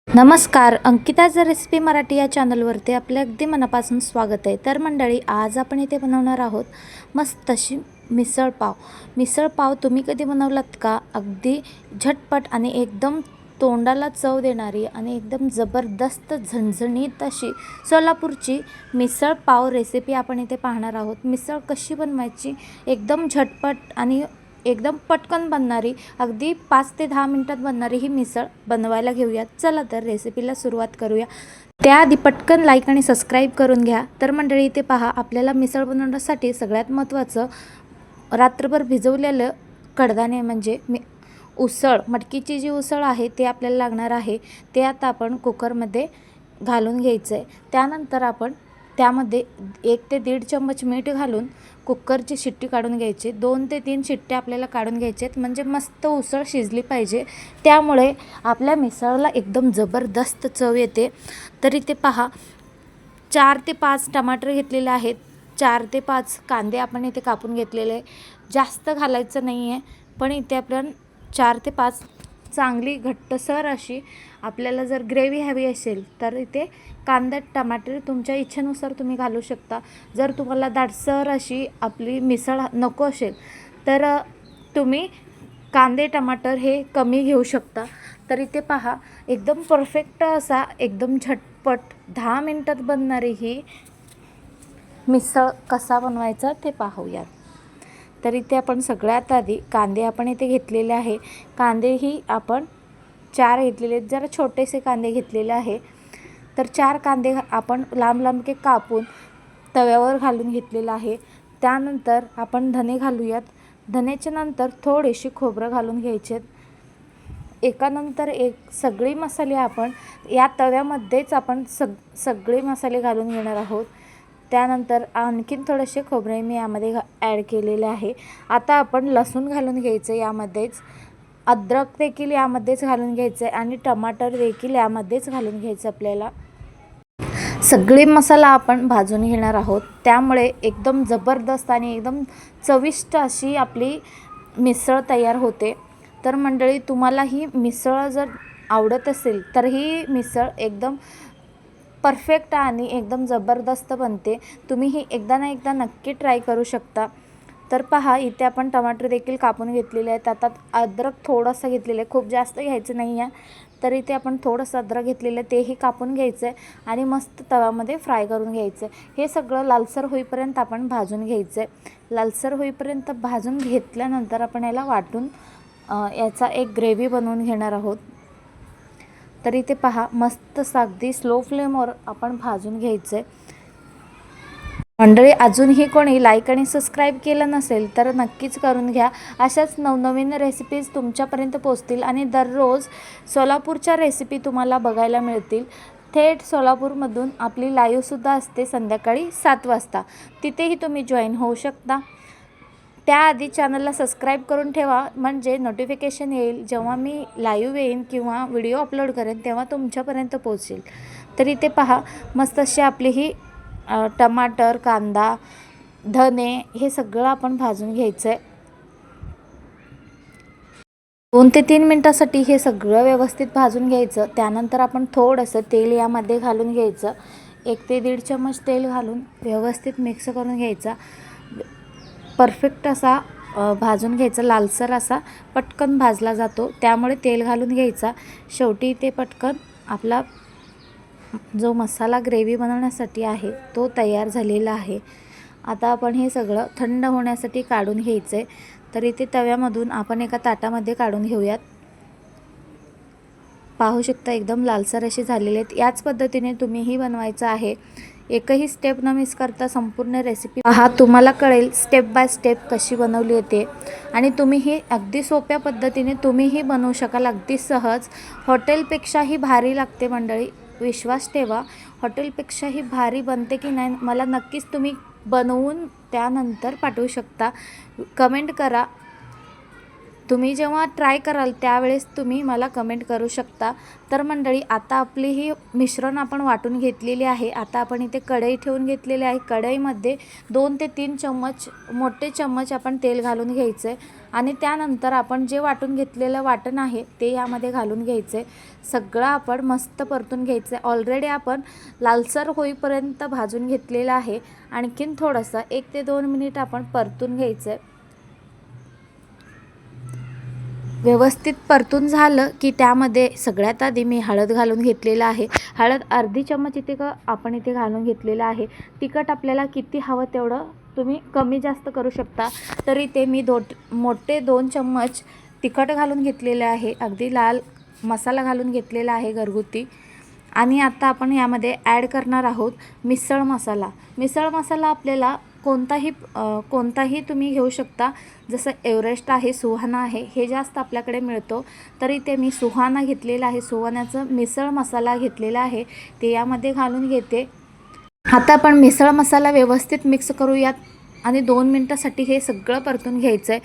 नमस्कार, अंकिताचं रेसिपी मराठी या चॅनलवरती आपलं अगदी मनापासून स्वागत आहे. तर मंडळी, आज आपण इथे बनवणार आहोत मस्त अशी मिसळ पाव. मिसळ पाव तुम्ही कधी बनवलात का? अगदी झटपट आणि एकदम तोंडाला चव देणारी आणि एकदम जबरदस्त झणझणीत अशी सोलापूरची मिसळ पाव रेसिपी आपण इथे पाहणार आहोत. मिसळ कशी बनवायची, एकदम झटपट आणि एकदम पटकन बनणारी, अगदी 5 ते 10 मिनिटात बनणारी ही मिसळ बनवायला घेऊयात. चला तर रेसिपीला सुरुवात करूया. त्याआधी पटकन लाईक आणि सबस्क्राईब करून घ्या. तर मंडळी, इथे पहा, आपल्याला मिसळ बनवण्यासाठी सगळ्यात महत्त्वाचं रात्रभर भिजवलेलं कडधान्य म्हणजे उसळ, मटकीची जी उसळ आहे ते आपल्याला लागणार आहे. ते आता आपण कुकरमध्ये घालून घ्यायचं आहे. त्यानंतर आपण त्यामध्ये 1 ते 1.5 चम्मच मीठ घालून कुकरची शिट्टी काढून घ्यायची. 2 ते 3 शिट्ट्या आपल्याला काढून घ्यायच्या आहेत, म्हणजे मस्त उसळ शिजली पाहिजे. त्यामुळे आपल्या मिसळला एकदम जबरदस्त चव येते. तर इथे पहा, 4 ते 5 टमाटर घेतलेले आहेत. 4 ते 5 कांदे आपण इथे कापून घेतलेले आहे. जास्त घालायचं नाही आहे, पण इथे आपण 4 ते 5 चांगली घट्टसर अशी, आपल्याला जर ग्रेव्ही हवी असेल तर इथे कांदा टमाटर तुमच्या इच्छेनुसार तुम्ही घालू शकता. जर तुम्हाला दाटसर अशी आपली मिसळ नको असेल तर तुम्ही कांदे टमाटर हे कमी घेऊ शकता. तर इथे पहा, एकदम परफेक्ट असा, एकदम झटपट 10 मिनिटात बनणारी ही मिसळ कसा बनवायचा ते पाहूयात. तर इथे आपण सगळ्यात आधी कांदे आपण इथे घेतलेले आहे. कांदेही आपण 4 घेतलेले आहेत. जरा छोटेसे कांदे घेतलेले आहे. तर 4 कांदे आपण लांब लांबके कापून तव्यावर घालून घेतलेला आहे. त्यानंतर आपण धने घालूयात. धनेच्या नंतर थोडीशी खोबरं घालून घ्यायचे. एकानंतर एक सगळे मसाले आपण या तव्यामध्येच आपण सगळे मसाले घालून घेणार आहोत. त्यानंतर आणखीन थोडेसे खोबरे मी यामध्ये ॲड केलेले आहे. आता आपण लसूण घालून घ्यायचं यामध्येच, अद्रक देखील यामध्येच घालून घ्यायचं आहे आणि टमाटर देखील यामध्येच घालून घ्यायचं. आपल्याला सगळे मसाला आपण भाजून घेणार आहोत. त्यामुळे एकदम जबरदस्त आणि एकदम चविष्ट अशी आपली मिसळ तयार होते. तर मंडळी, तुम्हाला ही मिसळ जर आवडत असेल तर ही मिसळ एकदम परफेक्ट आणि एकदम जबरदस्त बनते. तुम्ही ही एकदा ना एकदा नक्की ट्राय करू शकता. तर पहा, इथे आपण टमाटर देखील कापून घेतलेले आहेत. आता अद्रक थोडंसं घेतलेलं आहे, खूप जास्त घ्यायचं नाही आहे. तर इथे आपण थोडंसं अद्रक घेतलेलं आहे, तेही कापून घ्यायचं आहे आणि मस्त तव्यामध्ये फ्राय करून घ्यायचं आहे. हे सगळं लालसर होईपर्यंत आपण भाजून घ्यायचं आहे. लालसर होईपर्यंत भाजून घेतल्यानंतर आपण याला वाटून याचा एक ग्रेव्ही बनवून घेणार आहोत. तर इथे पहा, मस्त अगदी स्लो फ्लेमवर आपण भाजून घ्यायचं आहे. मंडळी, अजूनही कोणी लाईक आणि सबस्क्राईब केलं नसेल तर नक्कीच करून घ्या. अशाच नवनवीन रेसिपीज तुमच्यापर्यंत पोहोचतील आणि दररोज सोलापूरच्या रेसिपी तुम्हाला बघायला मिळतील. थेट सोलापूरमधून आपली लाईव्हसुद्धा असते संध्याकाळी 7 वाजता. तिथेही तुम्ही जॉईन होऊ शकता. त्याआधी चॅनलला सबस्क्राईब करून ठेवा, म्हणजे नोटिफिकेशन येईल जेव्हा मी लाईव्ह येईन किंवा व्हिडिओ अपलोड करेन तेव्हा तुमच्यापर्यंत पोहोचेल. तर इथे पहा, मस्त अशी आपली ही टमाटर, कांदा, धने हे सगळं आपण भाजून घ्यायचं आहे. 2 ते 3 मिनटासाठी हे सगळं व्यवस्थित भाजून घ्यायचं. त्यानंतर आपण थोडंसं तेल यामध्ये घालून घ्यायचं. 1 ते 1.5 चम्मच तेल घालून व्यवस्थित मिक्स करून घ्यायचा. परफेक्ट असा भाजून घ्यायचा, लालसर असा पटकन भाजला जातो, त्यामुळे तेल घालून घ्यायचा. शेवटी ते पटकन आपला जो मसाला ग्रेव्ही बनवण्यासाठी आहे तो तयार झालेला आहे. आता आपण हे सगळं थंड होण्यासाठी काढून घ्यायचं आहे. तर इथे तव्यामधून आपण एका ताटामध्ये काढून घेऊयात. पाहू शकता, एकदम लालसर असे झालेले आहेत. याच पद्धतीने तुम्हीही बनवायचं आहे. एकही स्टेप न मिस करता संपूर्ण रेसिपी पहा, तुम्हाला कळेल स्टेप बाय स्टेप कशी बनवली येते आणि तुम्हीही अगदी सोप्या पद्धतीने तुम्हीही बनवू शकाल, अगदी सहज. हॉटेलपेक्षाही भारी लागते मंडळी, विश्वास ठेवा. हॉटेलपेक्षाही भारी बनते की नाही मला नक्कीच तुम्ही बनवून त्यानंतर पाठवू शकता. कमेंट करा. तुम्ही जेव्हा ट्राय कराल त्यावेळेस तुम्ही मला कमेंट करू शकता. तर मंडळी, आता आपली ही मिश्रण आपण वाटून घेतलेली आहे. आता आपण इथे कढई ठेवून घेतलेली आहे. कढईमध्ये 2 ते 3 चम्मच मोठे चम्मच आपण तेल घालून घ्यायचं आहे आणि त्यानंतर आपण जे वाटून घेतलेलं वाटण आहे ते यामध्ये घालून घ्यायचे. सगळं आपण मस्त परतून घ्यायचं. ऑलरेडी आपण लालसर होईपर्यंत भाजून घेतलेलं आहे. आणखीन थोडंसं 1 ते 2 मिनिट आपण परतून घ्यायचं. व्यवस्थित परतून झालं की त्यामध्ये सगळ्यात आधी मी हळद घालून घेतलेलं आहे. हळद अर्धी चम्मच इथे आपण इथे घालून घेतलेलं आहे. तिखट आपल्याला किती हवं तेवढं तुम्ही कमी जास्त करू शकता. तरी ते मी मोठे 2 चम्मच तिखट घालून घेतलेले आहे. अगदी लाल मसाला घालून घेतलेला आहे घरगुती. आणि आता आपण यामध्ये ॲड करणार आहोत मिसळ मसाला. मिसळ मसाला आपल्याला कोणताही तुम्ही घेऊ शकता. जसं एव्हरेस्ट आहे, सुहाना आहे, हे जास्त आपल्याकडे मिळतो. तरी ते मी सुहाना घेतलेला आहे. सुहानाचं मिसळ मसाला घेतलेला आहे, ते यामध्ये घालून घेते. आता आपण मिसळ मसाला व्यवस्थित मिक्स करूयात आणि 2 मिनटासाठी हे सगळं परतून घ्यायचं आहे.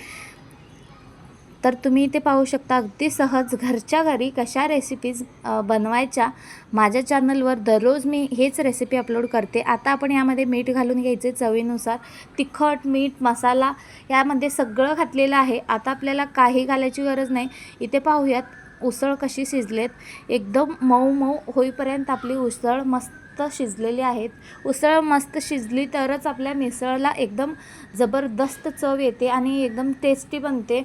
तर तुम्ही इथे पाहू शकता अगदी सहज घरच्या घरी कशा रेसिपीज बनवायच्या. माझ्या चॅनलवर दररोज मी हेच रेसिपी अपलोड करते. आता आपण यामध्ये मीठ घालून घ्यायचे चवीनुसार. तिखट, मीठ, मसाला यामध्ये सगळं घातलेलं आहे. आता आपल्याला काही घालायची गरज नाही. इथे पाहूयात उसळ कशी शिजलेत. एकदम मऊ मऊ होईपर्यंत आपली उसळ मस्त शिजलेली आहेत. उसळ मस्त शिजली तरच आपल्या मिसळला एकदम जबरदस्त चव येते आणि एकदम टेस्टी बनते.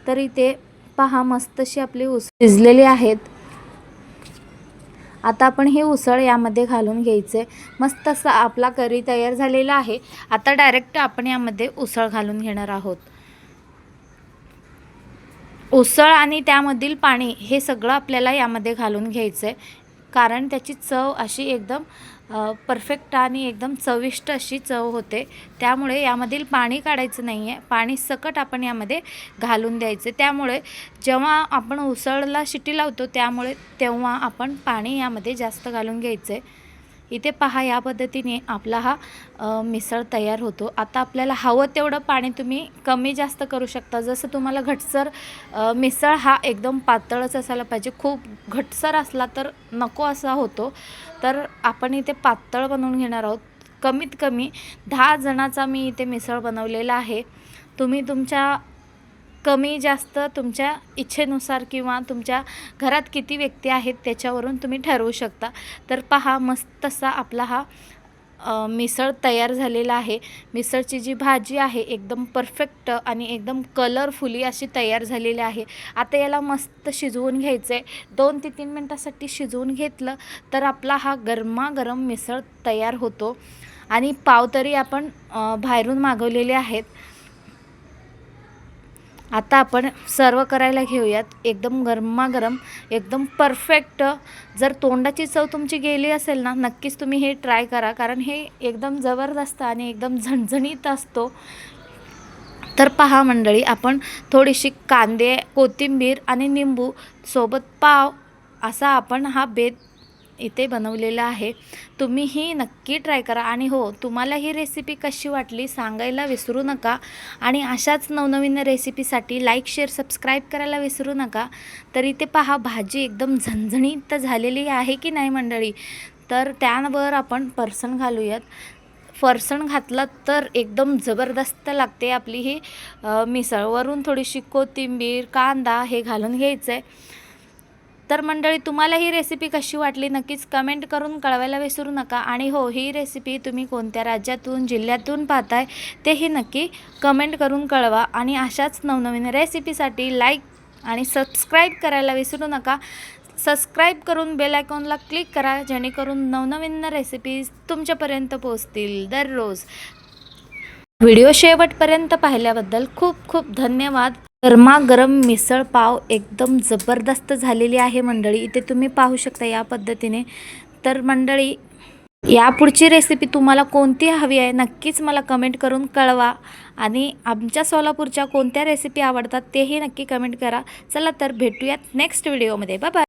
तरी ते पहा मस्तशी आपली उसळ शिजलेली आहेत. आता आपण ही उसळ यामध्ये घालून घ्यायचे. मस्त असं आपला करी तयार झालेला आहे. आता डायरेक्ट आपण यामध्ये उसळ घालून घेणार आहोत. उसळ आणि त्यामधील पाणी हे सगळं आपल्याला यामध्ये घालून घ्यायचं आहे. कारण त्याची चव अशी एकदम परफेक्ट आणि एकदम चविष्ट अशी चव होते. त्यामुळे यामधील पाणी काढायचं नाही आहे. पाणी सकट आपण यामध्ये घालून द्यायचे. त्यामुळे जेव्हा आपण उसळला शिटी लावतो तेव्हा आपण पाणी यामध्ये जास्त घालून घ्यायचं आहे. इथे पहा या पद्धतीने आपला हा मिसळ तयार होतो. आता आपल्याला हवं तेवढं पाणी तुम्ही कमी जास्त करू शकता. जसं तुम्हाला घटसर मिसळ हा एकदम पातळच असायला पाहिजे. खूप घटसर असला तर नको असा होतो. तर आपण इथे पातळ बनवून घेणार आहोत. कमीत कमी 10 जणाचा मी इथे मिसळ बनवलेला आहे. तुम्ही तुमच्या कमी जास्त तुमच्या इच्छेनुसार किंवा तुमच्या घरात किती व्यक्ती आहेत त्याच्यावरून तुम्ही ठरवू शकता. तर पहा मस्त असा आपला हा मिसळ तयार झालेला आहे. मिसळची जी भाजी आहे एकदम परफेक्ट आणि एकदम कलरफुली अशी तयार झालेली आहे. आता याला मस्त शिजवून घ्यायचं आहे. 2 ते 3 मिनटासाठी शिजवून घेतलं तर आपला हा गरमागरम मिसळ तयार होतो. आणि पाव तरी आपण बाहेरून मागवलेले आहेत. आता आपण सर्व करायला घेऊयात. एकदम गरमागरम, एकदम परफेक्ट. जर तोंडाची चव तुमची गेली असेल ना, नक्कीच तुम्ही हे ट्राय करा. कारण हे एकदम जबरदस्त आणि एकदम झणझणीत असतो. तर पहा मंडळी, आपण थोडीशी कांदे, कोथिंबीर आणि निंबू सोबत पाव असा आपण हा बेत इथे बनवलेला आहे. तुम्हीही नक्की ट्राय करा. आणि हो, तुम्हाला ही रेसिपी कशी वाटली सांगायला विसरू नका. आणि अशाच नवनवीन रेसिपीसाठी लाईक, शेअर, सबस्क्राईब करायला विसरू नका. तर इथे पहा भाजी एकदम झणझणीत झालेली आहे की नाही मंडळी. तर त्यावर आपण फरसाण घालूयात. फरसाण घातलं तर एकदम जबरदस्त लागते आपली ही मिसळ. वरून थोडीशी कोथिंबीर, कांदा हे घालून घ्यायचं आहे. तर मंडळी, तुम्हाला ही रेसिपी कशी वाटली नक्कीच कमेंट करून कळवायला विसरू नका. आणि हो, ही रेसिपी तुम्ही कोणत्या राज्यातून, जिल्ह्यातून पाहताय तेही नक्की कमेंट करून कळवा. आणि अशाच नवनवीन रेसिपीसाठी लाईक आणि सबस्क्राईब करायला विसरू नका. सबस्क्राईब करून बेल आयकॉनला क्लिक करा, जेणेकरून नवनवीन रेसिपीज तुमच्यापर्यंत पोहोचतील दररोज. व्हिडिओ शेवटपर्यंत पाहिल्याबद्दल खूप खूप धन्यवाद. गरमागरम मिसळ पाव एकदम जबरदस्त झालेली आहे मंडळी. इथे तुम्ही पाहू शकता या पद्धतीने. तर मंडळी, यापुढची रेसिपी तुम्हाला कोणती हवी आहे नक्कीच मला कमेंट करून कळवा. आणि आमच्या सोलापूरच्या कोणत्या रेसिपी आवडतात तेही नक्की कमेंट करा. चला तर भेटूयात नेक्स्ट व्हिडिओमध्ये. Bye bye.